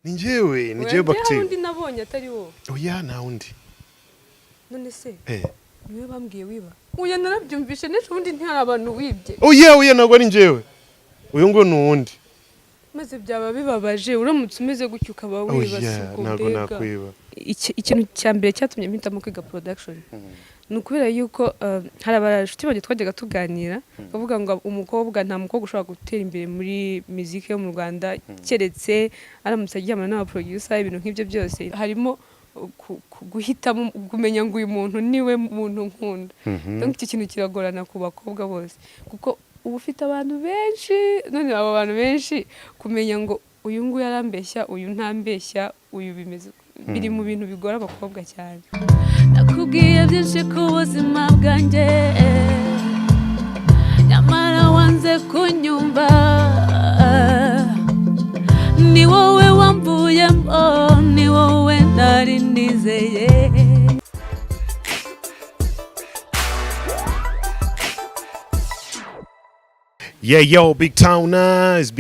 Ni njyewe Bac-T. Undi nabonye atari wo. Oya nta undi. None se? Niwe bambwiye wiba. Uya narabyumvishe n'ejo undi ntihari abantu wibye. Oya ntabwo ari njyewe. Uyu ngo nuwundi. Maze byaba bibabaje uramutse umeze gutyo ukaba wibasuko. Ntabwo nakwiba. Ikintu cya mbere cyatumye mpitamo kwiga production. Nukubera yuko hari abashuti bagiye twajyaga tuganira bavuga ngo umukobwa nta mukobwa ushobora gutera imbere muri muziki yo mu Rwanda keretse aramutse aryamana n'aba producer ibintu nk'ibyo byose harimo guhitamo kumenya ngo uyu muntu niwe muntu nkunda. Donc iki kintu kiragorana ku bakobwa bose kuko ubu ufite abantu benshi none abo bantu benshi kumenya ngo uyu nguyu arambeshya uyu ntambeshya uyu bimeze biri mu bintu bigora abakobwa cyane. Nakubwiye byinshi ku buzima bwanjye nyamara wanze kunyumva ni wowe wambuyemo ni wowe nari nizeye. Yo, BigTowners.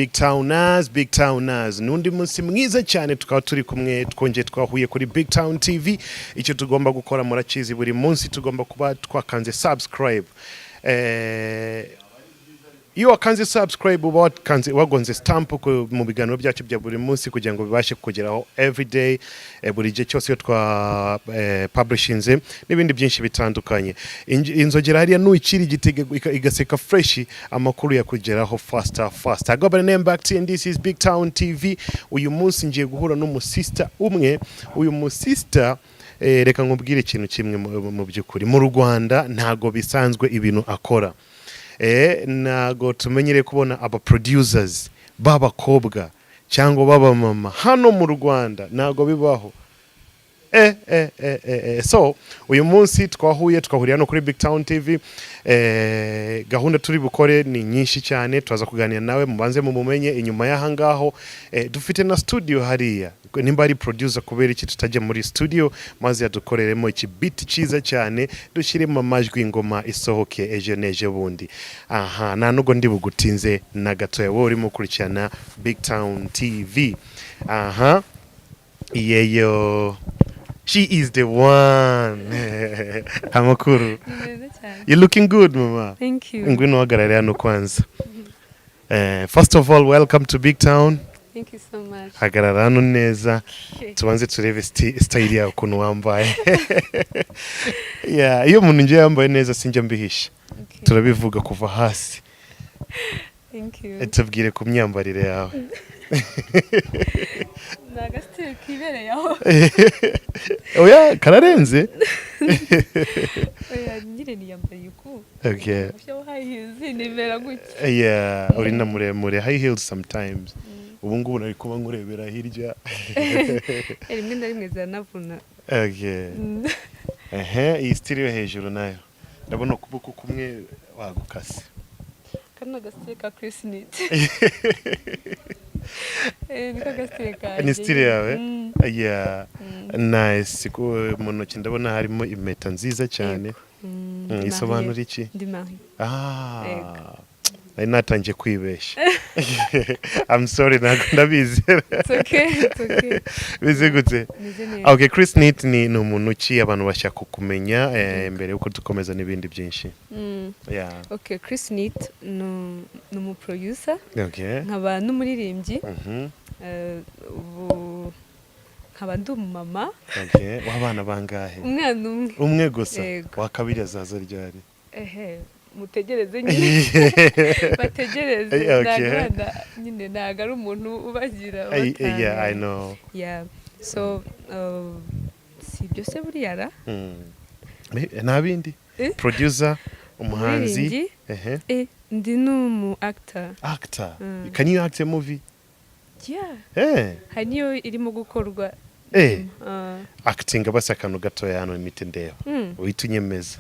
Nundi munsi mwiza cyane tukaba turi kumwe twongeye twahuye kuri BigTown TV. Icyo tugomba gukora murakizi buri munsi tugomba kuba twakanze subscribe. Iyo wakanze subscribe uba wagonze stamp mu biganiro byacu bya buri munsi kugira ngo bibashe kugeraho everyday buri gihe cyose yo twa publishinze n'ibindi byinshi bitandukanye. Inzogera hariya n'ukiri igitege igaseka fresh amakuru ya kugeraho faster. I got my name Bac-T and this is BigTown TV. Uyu munsi ngiye guhura n'umusista umwe. Uyu musista reka nkubwire ikintu kimwe mu byukuri mu Rwanda ntago bisanzwe ibintu akora. Nago tumenyere kubona aba producers b'abakobwa cyangwa baba mama hano mu Rwanda nago bibaho. So uyu munsi twahurira no kuri BigTown TV. Gahunda turi bukore ni nyinshi cyane twaza kuganira nawe mubanze mu mumenye inyuma y'ahangaho dufite na studio hariya nimba ari producer kubera iki tutajya muri studio maze yadukoreremo iki beat cyiza cyane dushyiremo amajwi ingoma isohoke ejo bundi. Nta nugo ndi bugutinze na gatoya wowe urimo kurikirana BigTown TV. Yeyo she is the one. Amakuru. You're looking good, mama. Thank you. Ngwino wagarare hano kwanza. First of all, welcome to BigTown. Thank you so much. Hagarara hano neza. Tubanze turebe style yawe ukuntu wambaye. Iyo umuntu nje yambaye neza sinjya mbihisha. Turabivuga kuva hasi. Thank you. Tubwire ku myambarire yawe. Nagasitire kibere yaho. Oya kararenze. Oya nyire niyambaye uko. Okay. Byo high heels nimera gutya. Yeah, uri na muremure high heels sometimes. Ubu ngubu nari kuba ngurebera hirya. Rimwe na rimwe zanavuna. Okay. Iyi stereo hejuru nayo. Ndabona ukuboko kumwe wagukase. Kana gaseka Chris Nit. Nika gaseka. Ni stereo yawe? Yeah. Nice. Mu ntoki ndabona harimo impeta nziza cyane. Isobanura iki? Ndi Marie. Natangiye kwibesha. I'm sorry ndabizi. It's okay. Bize gute? Okay, Chris Nit ni umuntu ki abantu bashaka kumenya mbere uko dukomeza n'ibindi byinshi. Yeah. Okay, Chris Nit no mu producer. Okay. Nkaba n'umuririmbyi. Nkaba ndi umumama. Okay. Wabana bangahe? Umwana umwe. Umwe gusa. Wakabiri azaza ryari? Mutegereze nyine bategereze naganda nyine nagara umuntu ubagira batanga. Yeah, I know. Yeah. So si byo se buri yara nabindi producer umuhanzi ndi no actor. Can you act a movie? Yeah. Haniyo irimo gukorwa. Acting abasakano gato yano imite ndeba uhitunyemeza.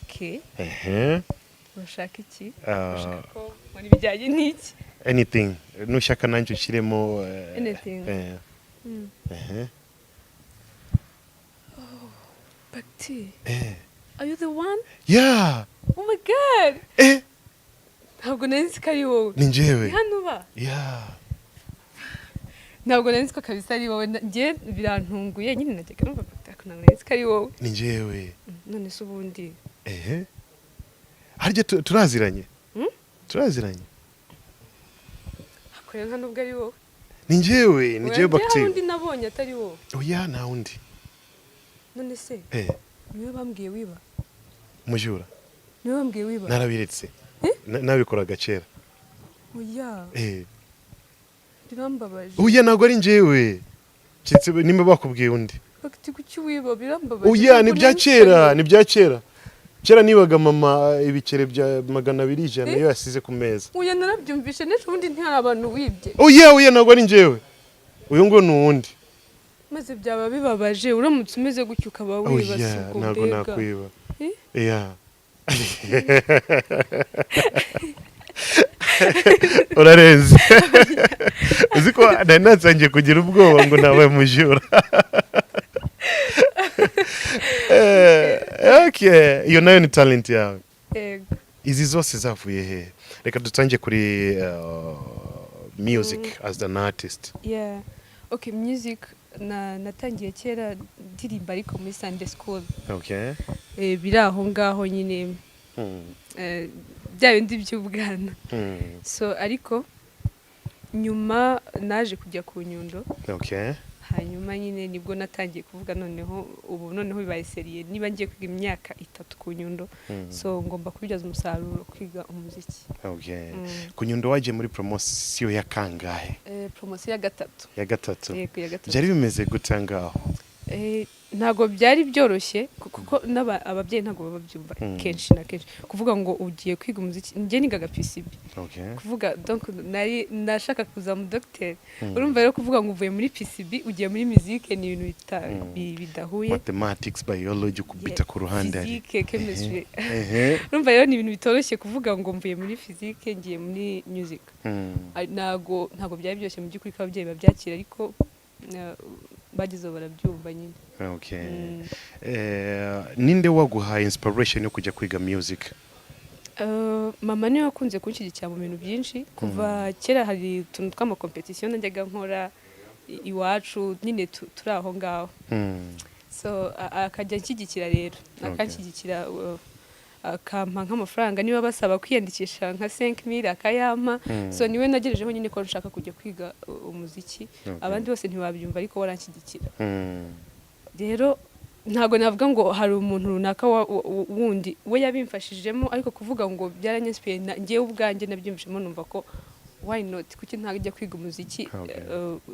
Okay. Urashaka iki? Urashaka ko muri bijyanye n'iki? Anything. Nushaka nanjye ushiremo anything. Bac-T. Are you the one? Yeah. Oh my god. Ntabwo nzi ko ari wowe. Ni njyewe. Hano ba? Yeah. ntabwo nari nzi ko kabisa ari wowe njye birantunguye nyine najyaga numva ntabwo nari nzi ko ari wowe ni njyewe none se ubundi harya turaziranye turaziranye hakorera nta nubwo ari wowe ni njyewe Bac-T undi nabonye atari wowe oya nta wundi none se niwe bambwiye wiba umujura niwe bambwiye wiba narabiretse nabikoraga kera oya birambabaje oya ntabwo ari njyewe nimba bakubwiye undi Bac-T kuki wiba birambabaje oya ni bya kera kera nibaga mama ibikere bya 200 ijana iyo yasize ku meza oya narabyumvishe n'ejo ubundi ntihari abantu wibye oya ntabwo ari njyewe uyu ngo ni uwundi maze byaba bibabaje uramutse umeze gutyo ukaba wiba oya ntabwo nakwiba urarenze uzi ko nari natsangiye kugira ubwoba ngo nabaye umujura iyo nayo ni talent yawe izi zose zavuye he reka dutangiye kuri music as an artist music natangiye kera ndirimba ariko muri Sunday school biri aho ngaho nyine bya bindi by'ubwana so ariko nyuma naje kujya ku Nyundo hanyuma nyine nibwo natangiye kuvuga noneho bibaye seriye niba ngiye kwiga imyaka 3 ku Nyundo so ngomba kubyaza umusaruro kwiga umuziki ku Nyundo wagiye muri promotion ya kangahe promotion ya gatatu byari bimeze gutangaho ntago byari byoroshye kuko ababyeyi ntago bababyumva kenshi na kenshi kuvuga ngo ugiye kwiga umuziki njye nigaga PCB kuvuga donc nashaka kuza mu docteur urumva rero kuvuga ngo uvuye muri PCB ugiye muri musique ni ibintu bidahuye mathematics biology kubita ku ruhande physique chemistry urumva rero ni ibintu bitoroshye kuvuga ngo mvuye muri physique ngiye muri music ntago byari byoroshye mu by'ukuri ko ababyeyi babyakira ariko bagize barabyumva nyine ninde waguhaye inspiration yo kujya kwiga music mama niwe wakunze kunshyigikira mu bintu byinshi kuva kera hari utuntu tw'amakompetisiyo najyaga nkora iwacu nyine turi aho ngaho so akajya nshyigikira rero akanshyigikira akampa nk'amafaranga niba basaba kwiyandikisha nka 5,000 akayampa so niwe nagerejeho nyine ko nshaka kujya kwiga umuziki abandi bose ntibabyumva ariko waranshyigikira rero ntago navuga ngo hari umuntu runaka wundi we yabimfashijemo ariko kuvuga ngo byaranyinspire ngiye ubwanjye nabyumvishemo numva ko why not kuki ntajya kwiga umuziki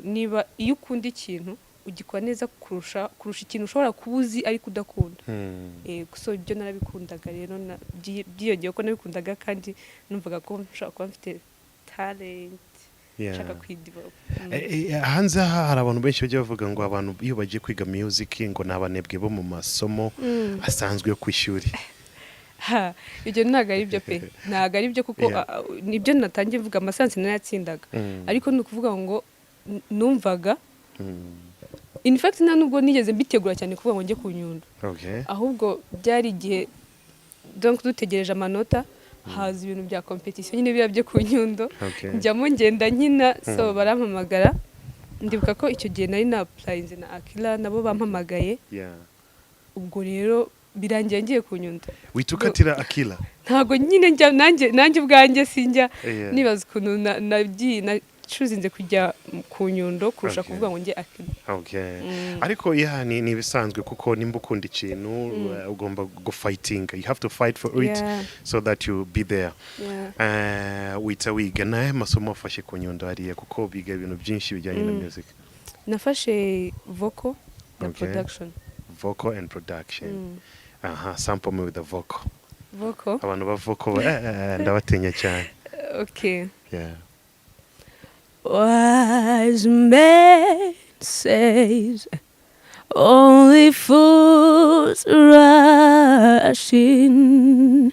niba iyo ukunda ikintu ugikora neza kurusha ikintu ushobora kubuzi ariko udakunda so ibyo narabikundaga rero byiyongeye ko nabikundaga kandi numvaga ko nshaka kuba mfite talent nshaka kwidevelop hanze aha hari abantu benshi bajya bavuga ngo abantu iyo bagiye kwiga music ngo nabanebwe bo mu masomo asanzwe yo kwishuri ibyo ntago ari byo pe ntago ari byo kuko nibyo natangiye mvuga amasansi narayatsindaga ariko ni ukuvuga ngo numvaga in fact nta nubwo nigeze mbitegura cyane kuvuga ngo njye ku Nyundo ahubwo byari igihe donc dutegereje amanota haza ibintu bya competition nyine bira byo ku Nyundo njyamo ngenda nkina so barampamagara ndibuka ko icyo gihe nari na applying na Akila nabo bampamagaye ubwo rero birangiye ngiye ku Nyundo witukatira Akila ntago nyine njya nanjye ubwanjye sinjya nibaza ukuntu nacuzinze kujya ku Nyundo kurusha kuvuga ngo njye Akila ariko ni bisanzwe kuko nimba ukunda ikintu ugomba go fighting you have to fight for it so that you be there wiga naye masomo afashe ku Nyundo hariya kuko biga ibintu byinshi bijyanye na music nafashe vocal and production sample me with the vocal abantu ba vocal ndabatinya cyane Wise man says only fools rush in,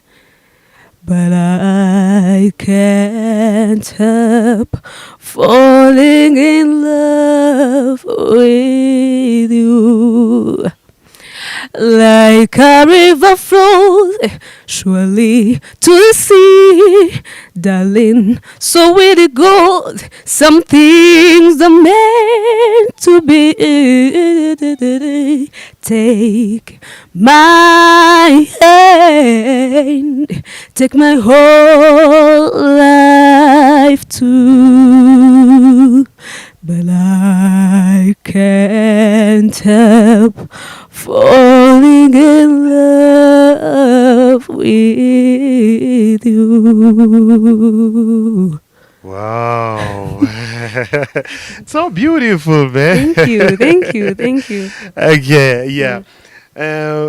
but I can't help falling in love with you. Like like a river flows surely to the sea, darling. So will it go. Some things are meant to be. Take my hand, take my whole life too. But I can't help falling in love with you. Wow. So beautiful, man. Thank you. Yeah.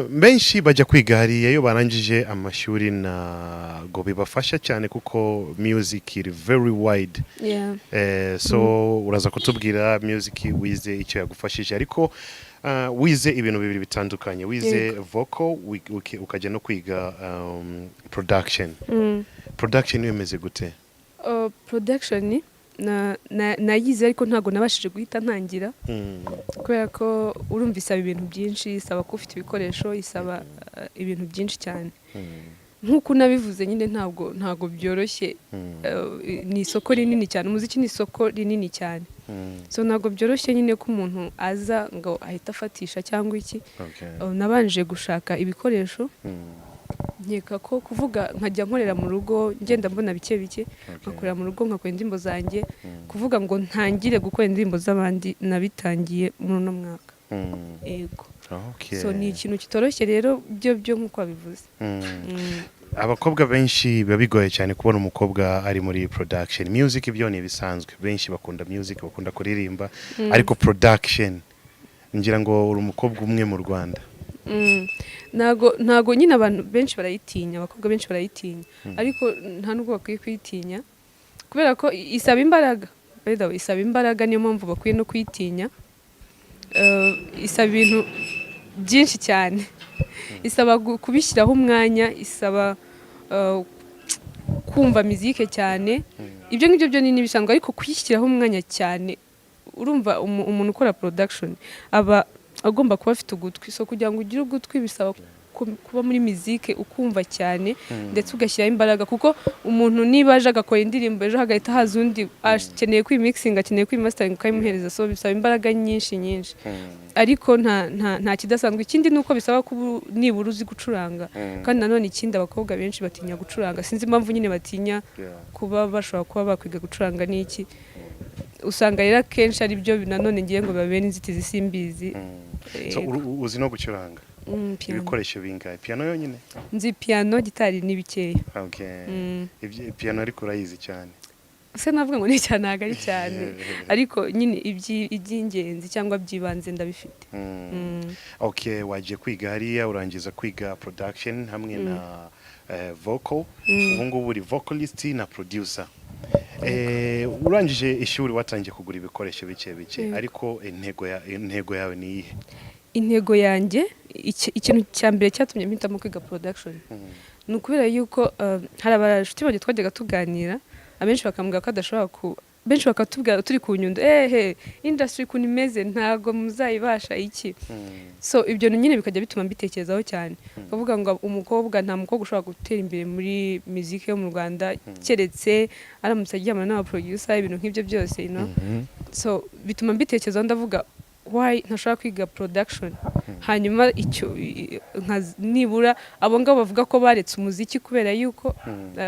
Benshi bajya kwiga hariya iyo barangije amashuri ntago bibafasha cyane kuko music iri very wide. So uraza kutubwira music wize icyo yagufashije ariko wize ibintu bibiri bitandukanye, wize vocal ukajya no kwiga production. Production yemeze gute? Production nayize ariko ntago nabashije guhita ntangira kubera ko urumva isaba ibintu byinshi, isaba ko ufite ibikoresho, isaba ibintu byinshi cyane. Nkuko nabivuze nyine ntago byoroshye. Ni isoko rinini cyane, umuziki ni isoko rinini cyane. So ntago byoroshye nyine ko umuntu aza ngo ahita afatisha cyangwa iki. Nabanje gushaka ibikoresho, nkeka ko kuvuga nkajya nkorera mu rugo ngenda mbona bike bike, nkakorera mu rugo nkakora indirimbo zanjye. Kuvuga ngo ntangire gukora indirimbo z'abandi nabitangiye muri uno mwaka. Yego. So ni ikintu kitoroshye rero byo nkuko wabivuze. Abakobwa benshi biba bigoye cyane kubona umukobwa ari muri production. Music ibyo ni bisanzwe, benshi bakunda music, bakunda kuririmba, ariko production ngira ngo uri umukobwa umwe mu Rwanda. Ntago nyine abantu benshi barayitinya, abakobwa benshi barayitinya, ariko nta nubwo bakwiye kwitinya kubera ko isaba imbaraga. Isaba imbaraga, niyo mpamvu bakwiye no kwitinya. Isaba ibintu byinshi cyane, isaba kubishyiraho umwanya, isaba kumva muzike cyane. Ibyo ngibyo byo ni bisanzwe, ariko kuyishyiraho umwanya cyane, urumva umuntu ukora production aba agomba kuba afite ugutwi. So kugira ngo ugire ugutwi bisaba kuba muri muzike ukumva cyane ndetse ugashyiraho imbaraga, kuko umuntu niba aje agakora indirimbo ejo hagahita haza undi akeneye kwimixing, akeneye kwimastering ukayimuhereza. So bisaba imbaraga nyinshi. Ariko nta kidasanzwe. Ikindi nuko bisaba kuba nibura uzi gucuranga, kandi nanone ikindi abakobwa benshi batinya gucuranga. Sinzi impamvu nyine batinya kuba bashobora kuba bakwiga gucuranga n'iki. Usanga rero kenshi ari byo nanone ngiye ngo babene inzitizi simbizi. So uzi no gucuranga? Ibikoresho bingahe? Piano yonyine? Nzi piano, gitari n'ibikeya. Piano ariko urayizi cyane? Se navuga ngo ni cyane ari cyane, ariko nyine iby'ingenzi cyangwa byibanze ndabifite. Wagiye kwiga hariya, urangiza kwiga production hamwe na vocal. Ubu ngubu uri vocalist na producer. Urangije ishuri watangiye kugura ibikoresho bike ariko intego yawe ni iyihe? Intego yanjye, ikintu cya mbere cyatumye mpitamo kwiga production ni ukubera yuko hari abashuti banjye twajyaga tuganira, abenshi bakambwira ko adashobora benshi bakatubwira turi ku nyundo, industry kuntu imeze ntago muzayibasha iki. So ibyo nyine bikajya bituma mbitekerezaho cyane, bavuga ngo umukobwa nta mukobwa ushobora gutera imbere muri music yo mu Rwanda keretse aramutse aryamana n'aba producer, ibintu nk'ibyo byose, So bituma mbitekerezaho, ndavuga why ntashobora kwiga production. Hanyuma icyo nibura abo ngabo bavuga ko baretse umuziki kubera yuko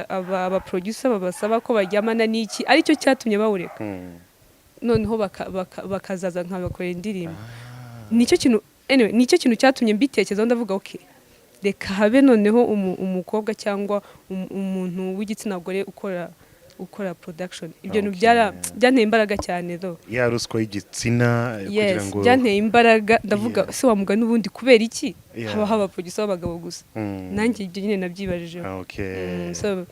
aba producer babasaba ko baryamana n'iki, ari cyo cyatumye bawureka. Noneho bakazaza nk'abakorera indirimbo. Nicyo kintu cyatumye mbitekerezaho, ndavuga reka habe noneho umukobwa cyangwa umuntu w'igitsina gore ukora production. Ibyo byanteye imbaraga cyane do. Ya ruswa y'igitsina kugira ngo byanteye imbaraga, ndavuga se wa mugani ubundi kubera iki haba producer b'abagabo gusa. Nanjye ibyo nyine nabyibajije. So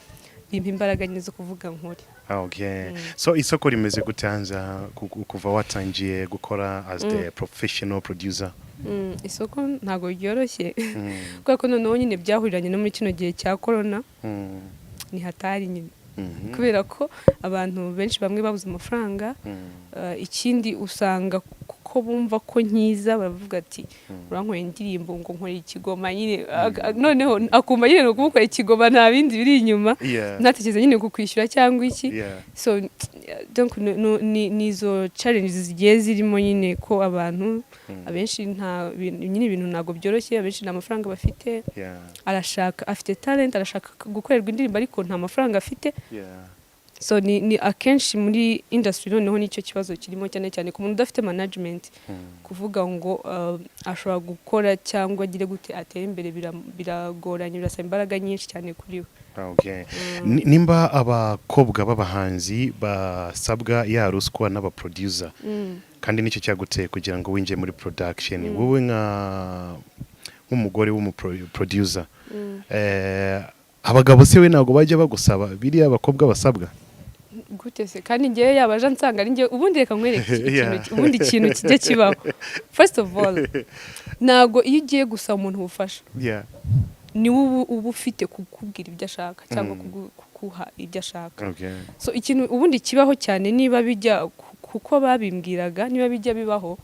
bimpa imbaraga nyine zo kuvuga nkuri. So isoko rimeze gutanza kuva watangiye gukora as the professional producer? Isoko ntago ryoroshye kuko ko noneho nyine byahuriranye no muri kino gihe cya corona. Ni hatari nyine kubera ko abantu benshi bamwe babuze amafaranga. Ikindi usanga uko bumva ko nkiza baravuga ati urankorera indirimbo ngo nkore ikigoma nyine noneho akumva nyine no kumukora ikigoma nta bindi biri inyuma ntatekereza nyine kukwishyura cyangwa iki so donc nizo challenges zigiye zirimo nyine ko abantu abenshi nta nyine ibintu ntago byoroshye abenshi nta mafaranga bafite arashaka afite talent arashaka gukorerwa indirimbo ariko nta mafaranga afite so ni akenshi muri industry noneho nicyo kibazo kirimo cyane cyane ku muntu udafite management kuvuga ngo ashobora gukora cyangwa agire gute atera imbere biragoranye birasaba imbaraga nyinshi cyane kuri we. Okay. Nimba abakobwa b'abahanzi basabwa ya ruswa n'abaproducer kandi nicyo cyaguteye kugira ngo winje muri production wowe nk'umugore w'umuproducer abagabo se we ntago bajya bagusaba biriya abakobwa basabwa gute se kandi ngiye yabaje nsanga ari ngiye ubundi reka nkwereke ubundi ikintu kijye kibaho first of all ntago iyo ugiye gusaba umuntu ubufasha ni ubu ufite kukubwira ibyo ashaka cyangwa kuguha ibyo ashaka so ikintu ubundi kibaho cyane niba bijya kuko babimbwiraga niba bijya bibaho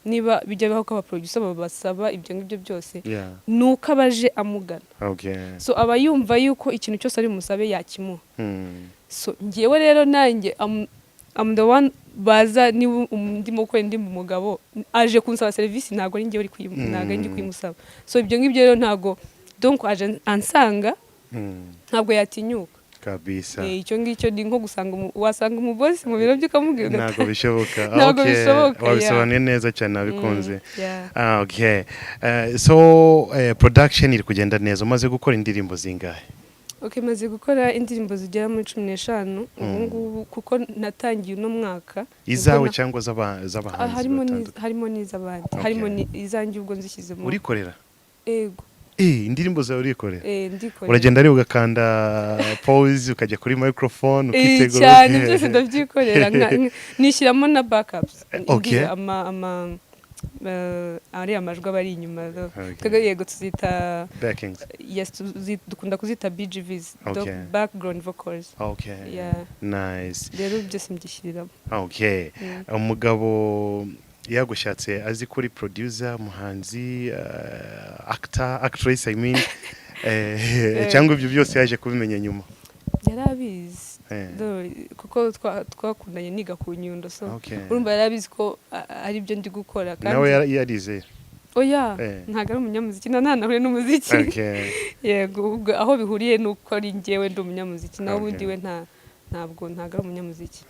niba bijya bibaho ko abaproducer babasaba ibyo ngibyo byose nuko abaje amugana so aba yumva yuko ikintu cyose ari musabe yakimuha so ngiyewe rero nanjye I'm the one baza ni ndimo ko ndi mu mugabo aje kunsaba service ntago ari ngiye uri kuyimusaba so ibyo ngibyo rero ntago donc aje ansanga ntabwo yatinyuka kabisa icyo ngicyo ni nko gusanga wasanga umubosi mu biro by'ukamubwira ntago bishoboka okay wabisobanuye neza cyane nabikunze okay so production iri kugenda neza umaze gukora indirimbo zingahe? Okay, maze gukora indirimbo zigera muri 15 ubungubu kuko natangiye uno mwaka izawe cyangwa z'abahanzi harimo n'iz'abandi harimo izanjye ubwo nzishyizemo urikorera ego indirimbo zawe urikorera ndikorera uragenda ari ugakanda pause ukajya kuri microphone ukitegura cyane byose ndabyikorera nishyiramo na backups ari amajwi abari inyuma yego tuzita backings dukunda kuzita BGVs background vocals nice rero byose mbyishyiriramo umugabo yagushatse azi kuri producer muhanzi actor actress I mean cyangwa ibyo byose yaje kubimenya nyuma yarabizi kuko twakundanye niga ku Nyundo so urumva yarabizi ko ari byo ndi gukora kandi nawe yarize oya ntago ari umunyamuziki nanahure n'umuziki yego aho bihuriye nuko ari ngewe ndi umunyamuziki nawe ubundi we ntabwo ari umunyamuziki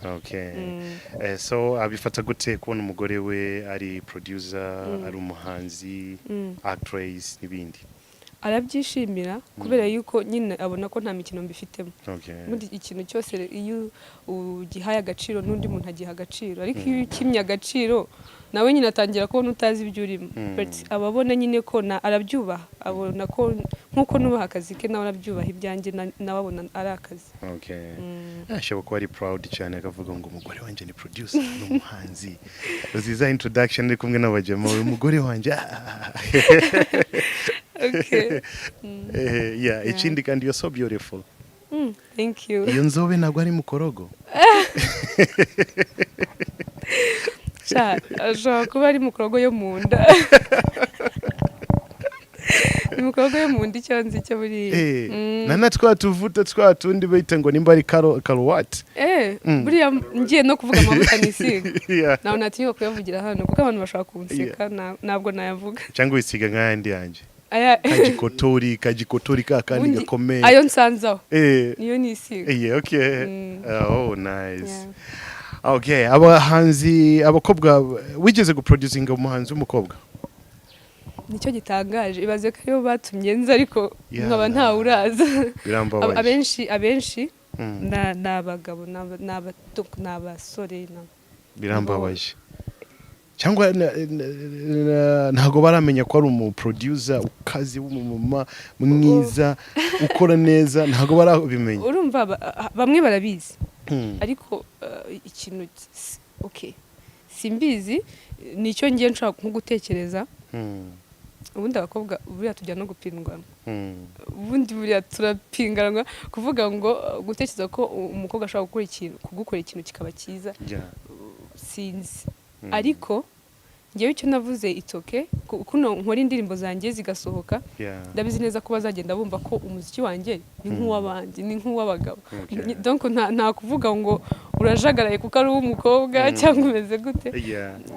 so abifata gute kubona umugore we ari producer ari umuhanzi actress n'ibindi arabyishimira kubera yuko nyine abona ko nta mikino mbifitemo muri ikintu cyose iyo ugihaye agaciro n'undi muntu agiha agaciro ariko iyo ukimye agaciro nawe nyine atangira kubona utazi ibyo urimo ababona nyine ko arabyubaha abona ko nkuko nubaha akazi ke nawe arabyubaha ibyanjye nawe abona ari akazi ashobora kuba ari proud cyane akavuga ngo umugore wanjye ni producer n'umuhanzi uziza introduction ari kumwe n'abajema umugore wanjye ikindi kandi you're so beautiful thank you iyo nzobe ntabwo ari mukorogo ashobora kuba ari mukorogo yo mu nda ni mukorogo yo mu nda icyo nzi cyo buriya nana twatuvuta twatundi bita ngo nimba ari karowati buriya ngiye no kuvuga amavuta nisiga nawe natinyuka kuyavugira hano kuko abantu bashaka kunseka ntabwo nayavuga cyangwa wisiga nk'ayandi yanjye kagikotori kakandi gakomeye ayo nsanzaho niyo nisiga nice abahanzi abakobwa wigeze guproducinga umuhanzi w'umukobwa nicyo gitangaje ibaze ko aribo batumye nza ariko nkaba ntawe uraza abenshi ni abagabo ni abasore birambabaje cyangwa ntago baramenya ko ari umuproducer ukazi w'umumama mwiza ukora neza ntago barabimenya urumva bamwe barabizi ariko ikintu simbizi nicyo ngiye nshaka nko gutekereza ubundi abakobwa buriya tujya no gupindwa ubundi buriya turapinganwa kuvuga ngo gutekereza ko umukobwa ashobora gukora ikintu kugukora ikintu kikaba cyiza sinzi ariko ngewe icyo navuze itoke kuno nkora indirimbo zanjye zigasohoka ndabizi neza ko bazagenda bumva ko umuziki wanjye ni nk'uw'abandi ni nk'uw'abagabo donc nta kuvuga ngo urajagaraye kuko ari uw'umukobwa cyangwa umeze gute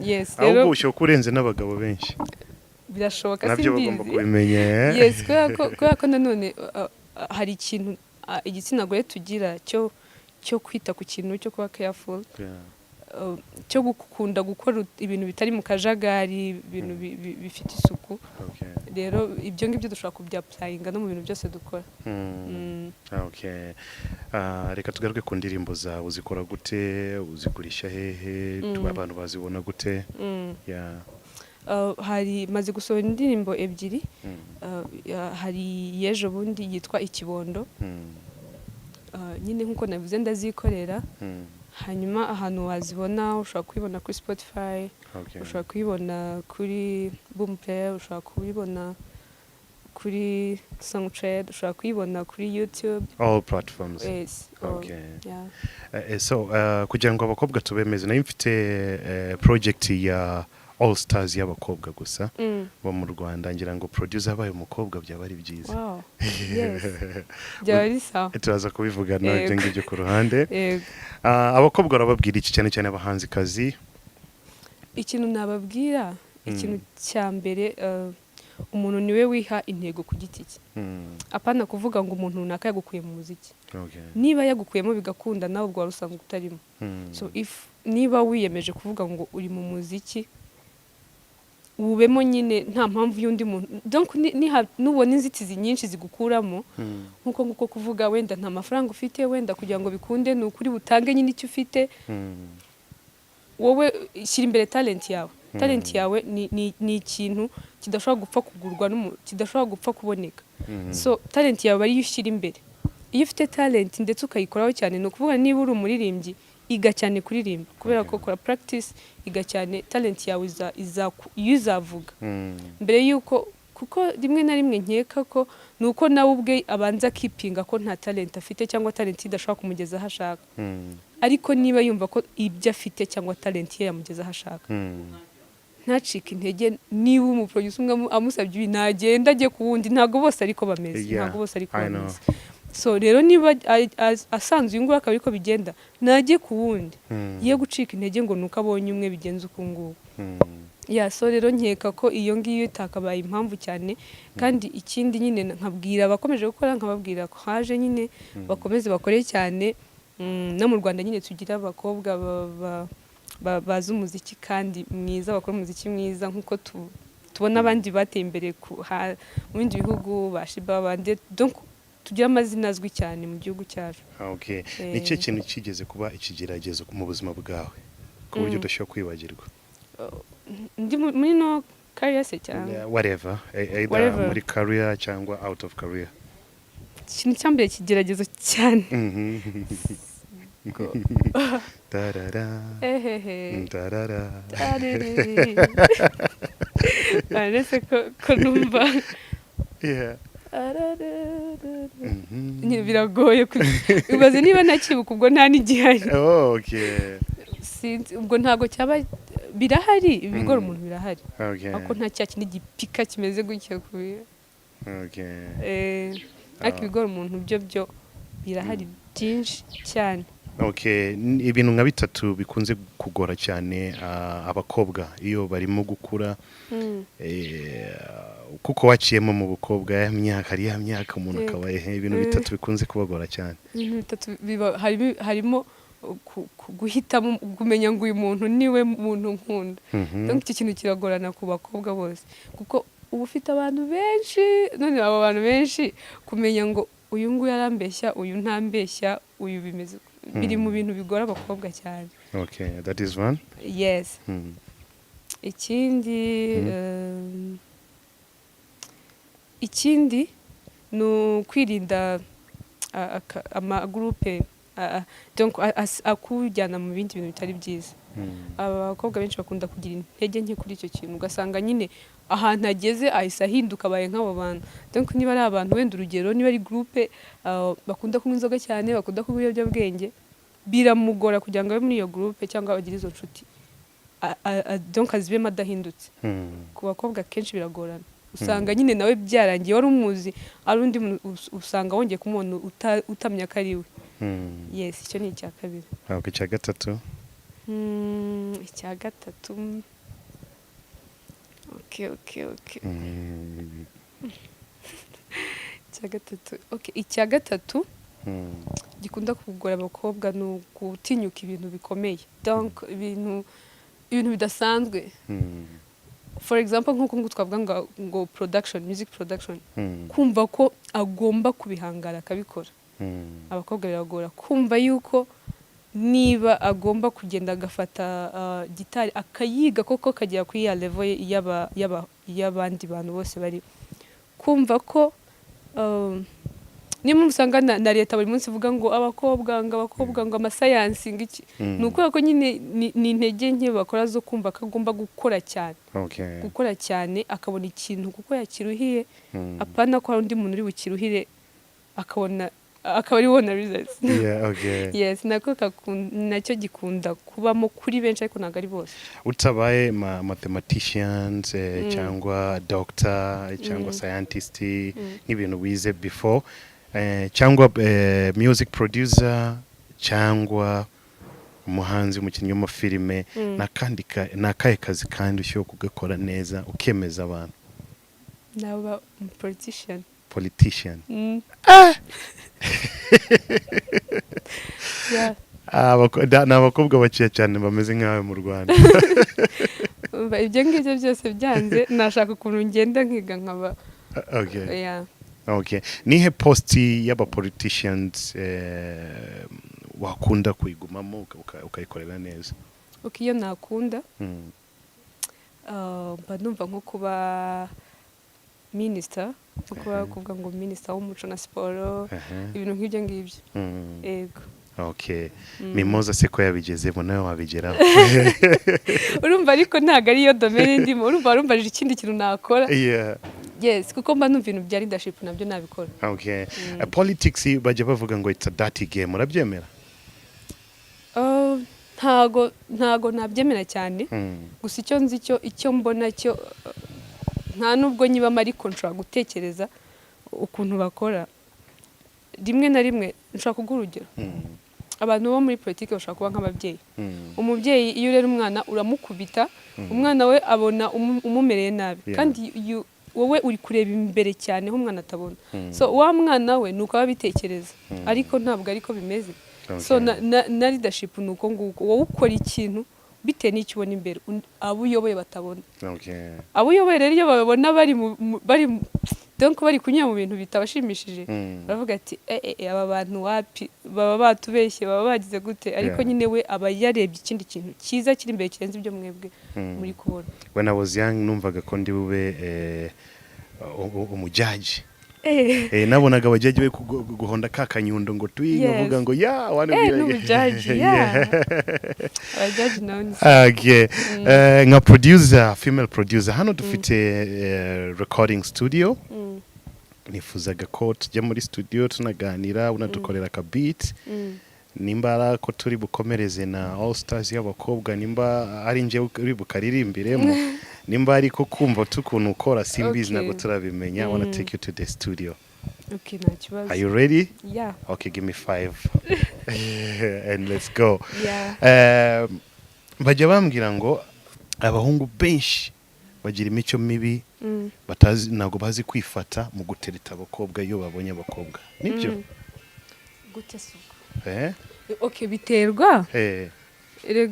yes rero ahubwo ushobora kurenze n'abagabo benshi birashoboka nabyo bagomba kubimenya yes kubera ko nanone hari ikintu igitsina gore tugira cyo kwita ku kintu cyo kuba careful cyo gukunda gukora ibintu bitari mu kajagari ibintu bifite isuku rero ibyo ngibyo dushobora kubyapurayinga no mu bintu byose dukora reka tugaruke ku ndirimbo zawe uzikora gute uzigurisha hehe abantu bazibona gute hari maze gusohora indirimbo ebyiri hari y'ejo bundi yitwa Ikibondo nyine nk'uko navuze ndazikorera hanyuma ahantu wazibona ushobora kuyibona kuri Spotify ushobora kuyibona kuri Boomplay ushobora kuyibona kuri Songtrade ushobora kuyibona kuri YouTube all platforms so kugira ngo abakobwa tubemeze nayo mfite project ya All Stars y'abakobwa gusa bo mu Rwanda ngira ngo producer abaye umukobwa byaba ari byiza byaba ari sawa turaza kubivugana ibyo ngibyo ku ruhande abakobwa barababwira iki cyane cyane abahanzikazi ikintu nababwira ikintu cya mbere umuntu niwe wiha intego ku giti cye apana kuvuga ngo umuntu runaka yagukuye mu muziki niba yagukuyemo bigakunda nawe ubwo wari usanzwe utarimo so if niba wiyemeje kuvuga ngo uri mu muziki ubemo nyine nta mpamvu y'undi muntu donc nubona inzitizi nyinshi zigukuramo nkuko kuvuga wenda nta mafaranga ufite wenda kugira ngo bikunde ni ukuri butange nyine icyo ufite wowe shyira imbere talent yawe ni ikintu kidashobora gupfa kugurwa kidashobora gupfa kuboneka so talent yawe ariyo ushyira imbere iyo ufite talent ndetse ukayikoraho cyane ni ukuvuga niba uri umuririmbyi iga cyane kuririmba kubera ko kora practice iga cyane talent yawe iyo izavuga mbere yuko kuko rimwe na rimwe nkeka ko nuko nawe ubwe abanza kipinga ko nta talent afite cyangwa talent idashobora kumugeza aho ashaka ariko niba yumva ko ibyo afite cyangwa talent ye yamugeza aho ashaka ntacike intege niba umuproducer umwe amusabye ibi nagenda ajye ku wundi ntago bose ariko bameze so rero niba asanzwe uyu nguyu akaba ariko bigenda najye ku wundi ye gucika intege ngo nuko abonye umwe bigenza uko nguko so rero nkeka ko iyo ngiyo itakabaye impamvu cyane kandi ikindi nyine nkabwira abakomeje gukora nkababwira ko haje nyine bakomeze bakore cyane no mu Rwanda nyine tugira abakobwa bazi umuziki kandi mwiza bakora umuziki mwiza nk'uko tubona abandi bateye imbere mu bindi bihugu bashiba abandi donc tugira amazina azwi cyane mu gihugu cyacu ni cyo kintu kigeze kuba ikigeragezo mu buzima bwawe ku buryo udashobora kwibagirwa ndi muri no career se cyangwa whatever either muri career cyangwa out of career ikintu cyambere kigeragezo cyane arese ko numva biragoye ubaze niba nakibuka ubwo nta n'igihari ubwo ntago cyaba birahari ibigora umuntu birahari ariko nta cya kindi gipika kimeze gutya ariko ibigora umuntu byo birahari byinshi cyane ibintu nka bitatu bikunze kugora cyane abakobwa iyo barimo gukura kuko waciyemo mu bukobwa ya myaka umuntu akaba ibintu bitatu bikunze kubagora cyane ibintu bitatu harimo guhitamo kumenya ngo uyu muntu niwe muntu nkunda donc iki kintu kiragorana ku bakobwa bose kuko uba ufite abantu benshi none aba bantu benshi kumenya ngo uyu nguyu arambeshya uyu ntambeshya uyu bimeze biri mu bintu bigora abakobwa cyane that is one yes ikindi ni ukwirinda amagroupe donc akujyana mu bindi bintu bitari byiza abakobwa benshi bakunda kugira intege nke kuri icyo kintu ugasanga nyine ahantu ageze ahise ahinduka abaye nk'abo bantu donc niba ari abantu wenda urugero niba ari groupe bakunda kunywa inzoga cyane bakunda kunywa ibiyobyabwenge biramugora kugira ngo abe muri iyo groupe cyangwa bagire izo nshuti donc azibemo adahindutse ku bakobwa kenshi biragorana usanga nyine nawe byarangiye wari umuzi ari undi usanga wongeye kumubona utamenya ko ari we. Yes, icyo ni icya kabiri. Icya gatatu icya gatatu okay icya gatatu gikunda kugora abakobwa ni ugutinyuka ibintu bikomeye, donc ibintu bidasanzwe. For example nk'uko twavuga ngo production, music production, kumva ko agomba kubihangara akabikora. Abakobwa biragora kumva yuko niba agomba kugenda agafata gitari akayiga koko kagera kuri ya level y'abandi bantu bose bari, kumva ko niyo usanga na leta buri munsi ivuga ngo abakobwa ngo amasayansi ngiki, ni ukubera ko nyine ni intege nke bakora zo kumva ko agomba gukora cyane akabona ikintu kuko yakiruhiye, apana ko hari undi muntu uri bukiruhire akaba ari wona results. Yes, nacyo gikunda kubamo kuri benshi ariko ntabwo ari bose. Utabaye mathematicians cyangwa doctor cyangwa scientist nk'ibintu wize before, cyangwa music producer cyangwa umuhanzi, umukinnyi w'amafilime, nakahe kazi kandi ushyira kugakora neza ukemeza abantu? Naba politician. Ni abakobwa baciye cyane bameze nk'awe mu Rwanda. Ibyo ngibyo byose byanze nashaka ukuntu ngenda nkiga nkaba. Nihe posti y'aba politicians wakunda kuyigumamo ukayikorera neza? Iyo nakunda mba numva nko kuba minister, kuvuga ngo minister w'umuco na siporo, ibintu nk'ibyo ngibyo. Yego. Mimoza se ko yabigezemo nawe wabigeraho? Urumva ariko ntago ari yo domaine ndimo, urumva ikindi kintu nakora. Yes, kuko mba numva ibintu bya leadership nabyo nabikora. Politics bajya bavuga ngo it's a dirty game, urabyemera? Ntago nabyemera cyane, gusa icyo mbona cyo nta nubwo nyibamo ariko nshobora gutekereza ukuntu bakora. Rimwe na rimwe nshobora kuguha urugero. Abantu bo muri politiki bashobora kuba nk'ababyeyi. Umubyeyi iyo urera umwana uramukubita, umwana we abona umumereye nabi, kandi wowe uri kureba imbere cyane aho umwana atabona. So wa mwana we nuko ababitekereza, ariko ntabwo ariko bimeze. So na leadership nuko nguko wowe ukora ikintu bite n'icyo ubona imbere abo uyoboye batabona. Abo uyoboye rero iyo babona bari kunyura mu bintu bitabashimishije, baravuga ati aba bantu wapi baba batubeshye, baba bagize gute, ariko nyine we aba yarebye ikindi kintu cyiza kiri imbere kirenze ibyo mwebwe muri kubona. When I was young numvaga ko ndi bube umujaji. Nabonaga abajaji be guhonda kakanyundo ngo tuyivuga ngo n'umujaji. Abajaji none. Nka producer, female producer, hano dufite recording studio. Nifuzaga ko tujya muri studio tunaganira, unadukorera ka beat. Nimba ko turi bukomereze na All Stars y'abakobwa, nimba ari nje uri bukaririmbiremo, nimba ari ko kumva tukuntu ukora simbizi nago turabimenya. I want to take you to the studio. Nakibazo. Are you ready? Yeah. Okay, give me 5 and let's go. Bajya bambwira ngo abahungu benshi bagira imico mibi, nago bazi kwifata mu gutereta abakobwa iyo babonye abakobwa. Nibyo? Gute suko? Biterwa.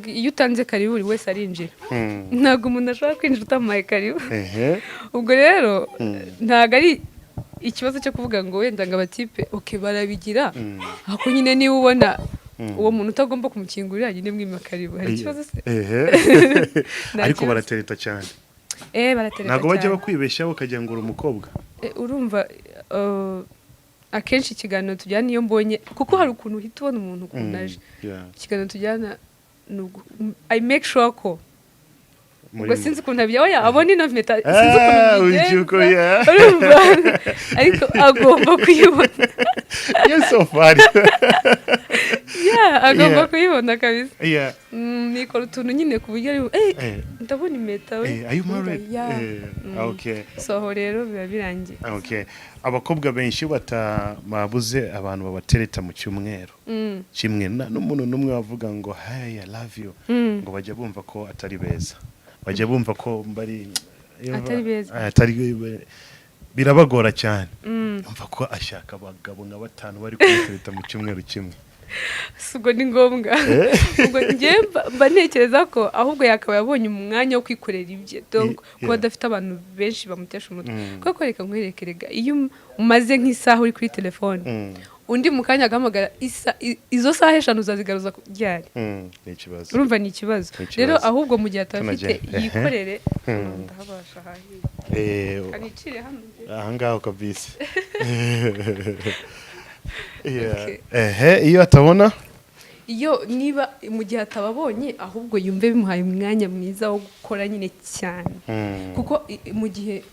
Iyo utanze karibu buri wese arinjira. Ntago umuntu ashobora kwinjira utamaye karibu. Ubwo rero ntago ari ikibazo cyo kuvuga ngo wenda ngo abatipe barabigira, ako nyine niba ubona uwo muntu utagomba kumukingurira nyine mwima karibu, hari ikibazo se? Ariko baratereta cyane. Baratereta cyane. Ntago bajya bakwibeshyaho ukagira ngo uri umukobwa. Urumva akenshi ikiganiro tujyana iyo mbonye, kuko hari ukuntu uhita ubona umuntu ukuntu aje. Ikiganiro tujyana I make sure ko ngo sinzi ukuntu abya abona ino mpeta sinzi ukuntu urumva ariko agomba kuyibona so funny agomba kuyibona kabisa yeah nikora utuntu nyine ku buryo ndabona impeta we are you married okay so rero biba birangiye okay abakobwa benshi batamabuze abantu babatereta mu cyumweru kimwe n'umuntu numwe wavuga ngo hey I love you ngo bajya bumva ko atari beza bajya bumva ko mbari atari beza atari birabagora cyane umva ko ashaka abagabo nka batanu bari kumutereta mu cyumweru kimwe sugo ni ngombwa ubwo ngiye banekereza ko ahubwo yakaba yabonye umwanya wo kwikorera ibye donc kuba adafite abantu benshi bamutesha umutwe kuko reka nkwerekerega iyo umaze nk'isaha uri kuri telefone undi mukanya agamagara izo saha eshanu uzazigaruza ryari ni ikibazo urumva ni ikibazo rero ahubwo mu gihe atafite yikorere ndahabasha hahiye kanicire hano ahangaho kabisa iyo atabona iyo niba mu gihe atababonye ahubwo yumve bimuhaye umwanya mwiza wo gukora nyine cyane kuko mu gihe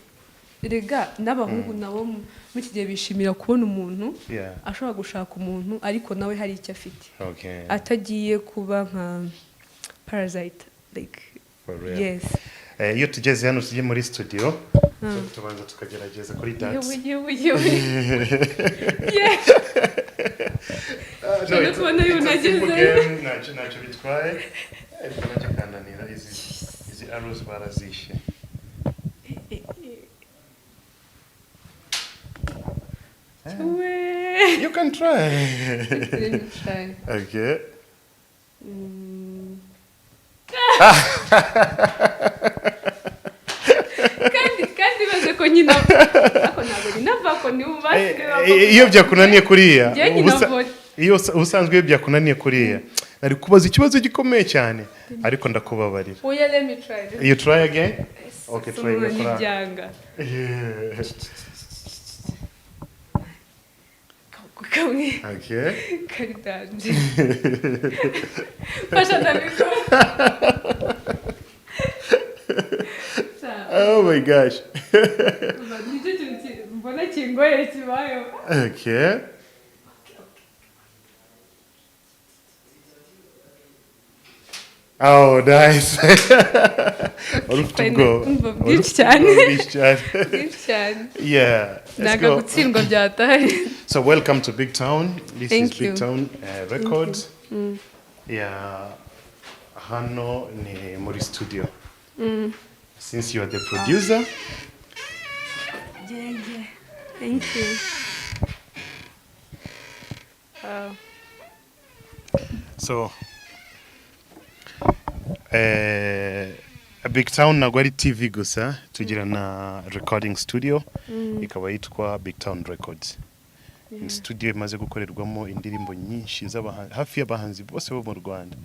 rega n'abahungu nabo mu kigihe bishimira kubona umuntu ashobora gushaka umuntu ariko nawe hari icyo afite atagiye kuba nka parasite like yes iyo tugeze hano tujye muri studio tubanza tukagerageza kuri dance ntacyo bitwaye ariko nacyo kananira izi arrows barazishe you can try okay kandi baze ko nyina ako ntabwo ninava ko ni ubashye iyo byakunaniye kuriya iyo usanzwe byakunaniye kuriya ari kubaza ikibazo gikomeye cyane ariko ndakubabarira oya let me try you try again okay try again kamwe okay karidanje pasha ndabiko oh my gosh mbona kingoye kibayo okay oh nice byinshi cyane yeah naga gutsindwa byataye so welcome to BigTown. This is BigTown Records yeah hano ni muri studio since you are the producer yeah thank you so BigTown nagwa ari TV gusa tugira na recording studio ikaba yitwa BigTown Records studio imaze gukorerwamo indirimbo nyinshi hafi y'abahanzi bose bo mu Rwanda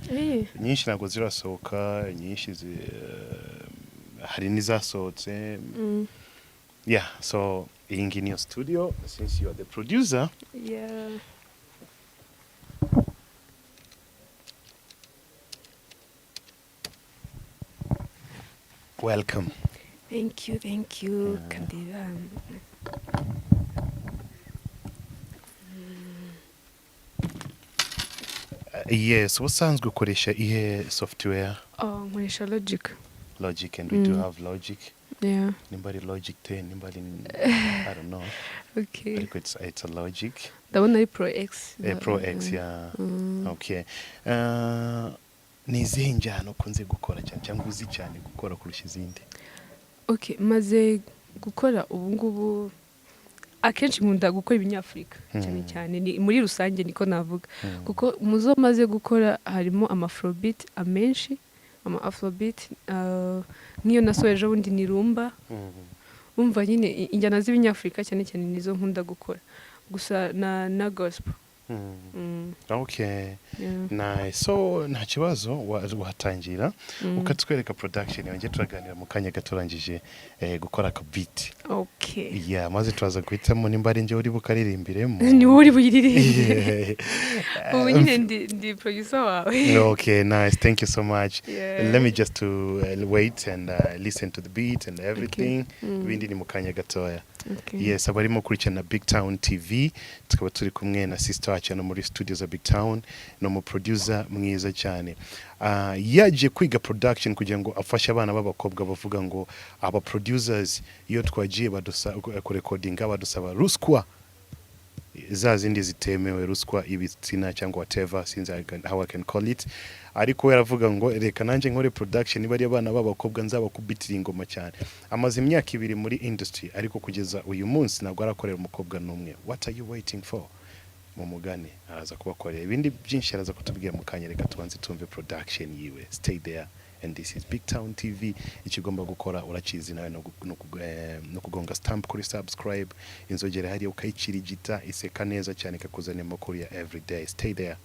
nyinshi nago zirasohoka nyinshi hari nizasohotse yeah so in your studio since you are the producer yeah welcome thank you Kandira yes usanzwe ukoresha ihe software nkoresha Logic and we do have Logic yeah nimbari Logic 10 nimbari I don't know okay it's a Logic ndabona ari Pro X Pro X yeah okay nizihe njyana ukunze gukora cyane cyangwa uzi cyane gukora kurusha izindi okay maze gukora ubu ngubu akenshi nkunda gukora ibinyafrika cyane cyane ni muri rusange niko navuga kuko muzo maze gukora harimo amafrobeat amenshi afrobeat niyo nasoje ubundi ni rumba umva nyine injyana z'ibinyafrika cyane cyane nizo nkunda gukora gusa na gospel Okay. Yeah. Nice. So nta kibazo watangira ukatwereka production yanjye turaganira mu kanya gatorangije gukora ka beat. Okay. Yeah, maze turaza guhitamo nimba ari njye uri bukaririmbiremo. Ni wowe uri buyiririmbe. Ubu nyine ndi producer wawe. Okay, nice. Thank you so much. Yeah. Let me just to wait and listen to the beat and everything. Bindi ni mu kanya gatoya. Okay. Yes, abarimo kurikirana BigTown TV tukaba turi kumwe na sister wacu no muri studio za BigTown no mu producer mwiza cyane. Yaje kwiga production kugira ngo afashe abana b'abakobwa bavuga ngo aba producers iyo twagiye ku recordinga badusaba ruswa za zindi zitemewe, ruswa ibitsina cyangwa whatever since how I can call it, ariko yaravuga ngo reka nanjye nkore production bari abana b'abakobwa nzaba kubitira ingoma cyane. Amaze imyaka 2 muri industry ariko kugeza uyu munsi ntabwo arakorera umukobwa n'umwe. What are you waiting for? Mu mugane araza kubakorera ibindi byinshi, araza kutubwira mu kanya. Reka tubanze tumve production yiwe. Stay there and this is BigTown TV. Ikigomba gukora urakizi nawe no kugonga stamp kuri subscribe, inzogera hari ukayicirigita iseka neza cyane kakuzanira amakuru ya everyday. Stay there.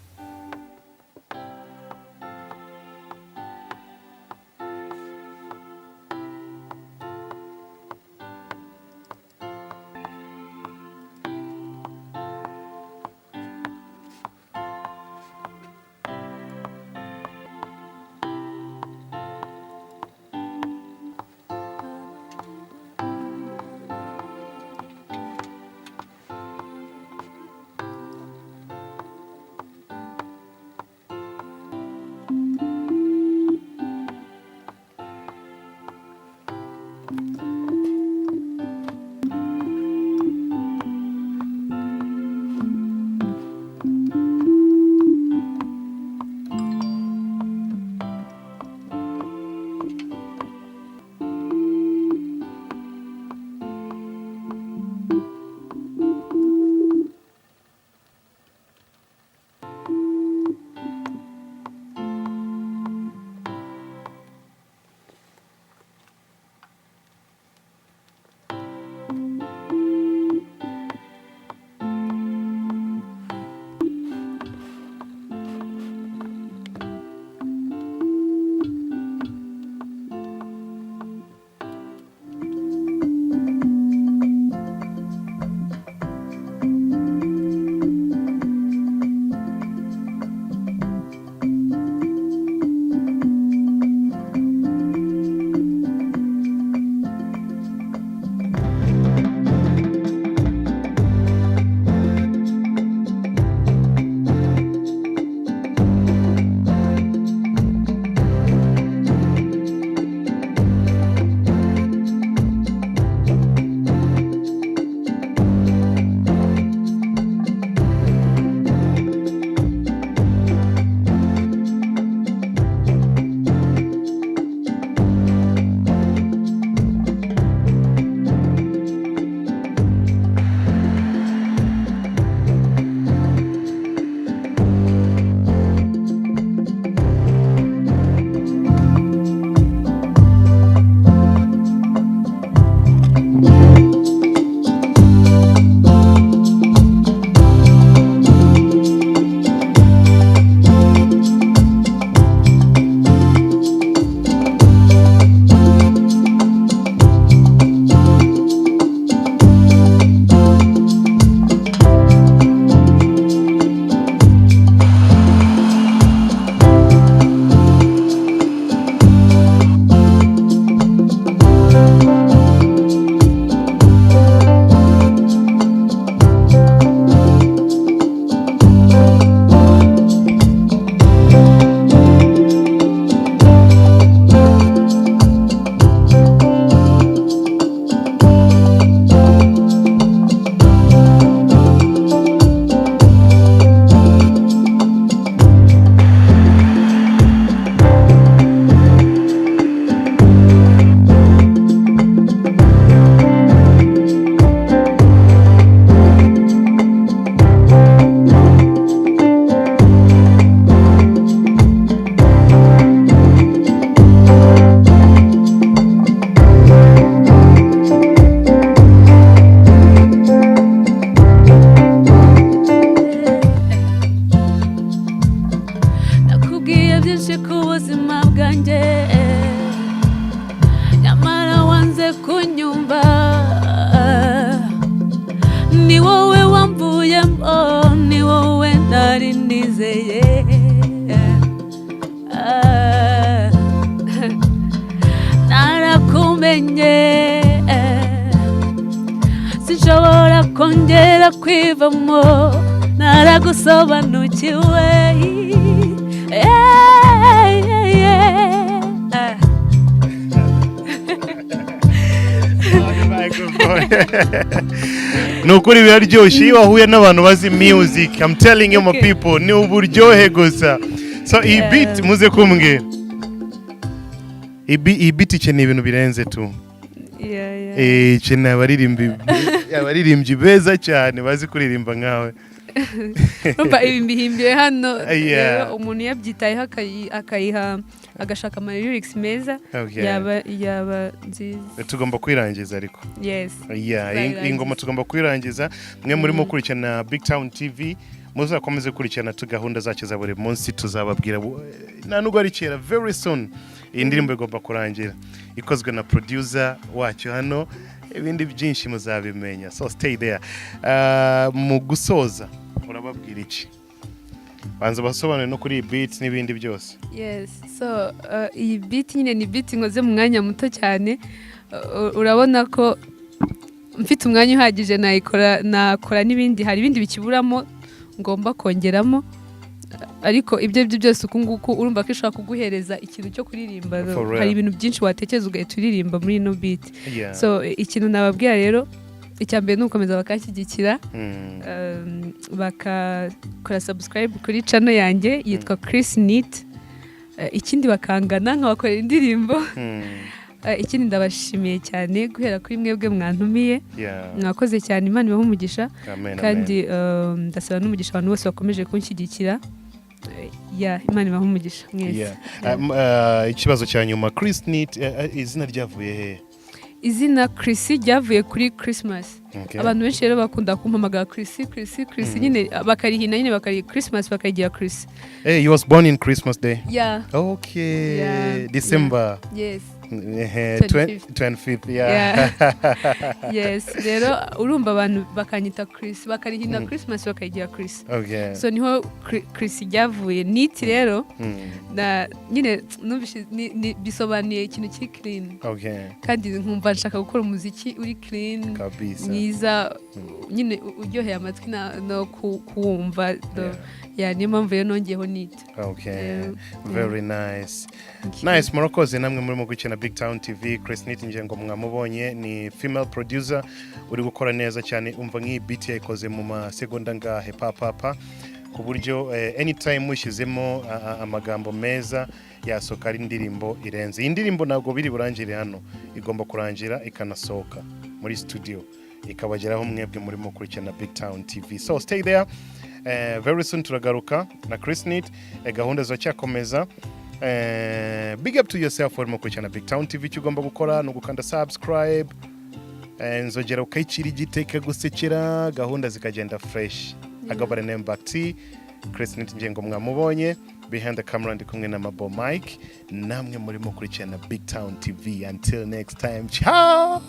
nizeye narakumenye sinshobora kongera kwivamo naragusobanukiwe nukuri biraryoshye iyo wahuye n'abantu bazi music. I'm telling you my people, ni uburyohe gusa. So iyi beat muze kumbwira, iyi beat ikeneye ibintu birenze tu. Ikeneye abaririmbyi beza cyane bazi kuririmba nkawe. Umva ibi mbihimbiye hano rero umuntu yabyitayeho akayiha agashaka ama lyrics meza yaba nziza. Tugomba kwirangiza ariko. Yes. Iyi ngoma tugomba kwirangiza. Mwe murimo kurikirana BigTown TV, muzakomeze kurikirana gahunda zacu za buri munsi, tuzababwira nta nubwo ari kera, very soon iyi ndirimbo igomba kurangira, ikozwe na producer wacyo hano, ibindi byinshi muzabimenya, so stay there. Mu gusoza urababwira iki? Banza basobanure no kuri beat n'ibindi byose. Yes, so iyi beat nyine ni beat ngoze mu mwanya muto cyane. Urabona ko mfite umwanya uhagije nakora n'ibindi, hari ibindi bikiburamo ngomba kongeramo, ariko ibyo byose ukunguku urumva ko ishaka kuguhereza ikintu cyo kuririmba. Hari ibintu byinshi watekereza ugahita uririmba muri no beat. So ikintu nababwira rero, icyambere nukomeza bakanshyigikira, bakakora subscribe kuri channel yanjye yitwa Chris Neat. Ikindi bakangana nkabakorera indirimbo. Ikindi ndabashimiye cyane guhera kuri mwebwe mwantumiye, mwakoze cyane, Imana ibahe umugisha, kandi ndasaba n'umugisha abantu bose bakomeje kunshyigikira. Imana ibahe umugisha mwese. Ikibazo cya nyuma, Chris Neat izina ryavuye he? Izina Chris ryavuye kuri Christmas. Abantu benshi rero bakunda kumpamagara Chris nyine bakarihina nyine bakari Christmas bakayigira Chris. Hey, you was born in Christmas Day? Yeah. Okay. Yeah. December. Yeah. Yes. 25th. Yeah. Yes. Rero urumva abantu bakanyita Chris, bakarihina Christmas bakayigira Chris. Okay. So niho Chris ryavuye. Neat rero na nyine numvise bisobanuye ikintu kiri clean. Okay. Kandi nkumva nshaka gukora umuziki uri clean. Kabisa. Mwiza nyine uryoheye amatwi no kuwumva. Niyo mpamvu rero nongeyeho Neat. Okay. Very nice. Nice. Murakoze namwe murimo gukina BigTown TV. Chris Neat nje ngo mwamubonye, ni female producer uri gukora neza cyane. Umva nk'iyi beat yayikoze mu masegonda ngahe papa ku buryo anytime mushizemo amagambo meza yasoka ari indirimbo irenze. Iyi ndirimbo ntabwo biri burangire hano, igomba kurangira ikanasoka muri studio ikabageraho mwebwe murimo kurikirana BigTown TV. So stay there. Very soon turagaruka na Chris Neat. Gahunda zacyakomeza. Big up to yourself urimo kurikirana BigTown TV. Icyo ugomba gukora ni ugukanda subscribe, nzogera ukayicira igiteka gusekera, gahunda zikagenda fresh. Agabare name Bac-T, Chris Neat nje ngo mwamubonye, behind the camera ndi kumwe na Mabo Mike, namwe murimo kurikirana BigTown TV. Until next time, ciao.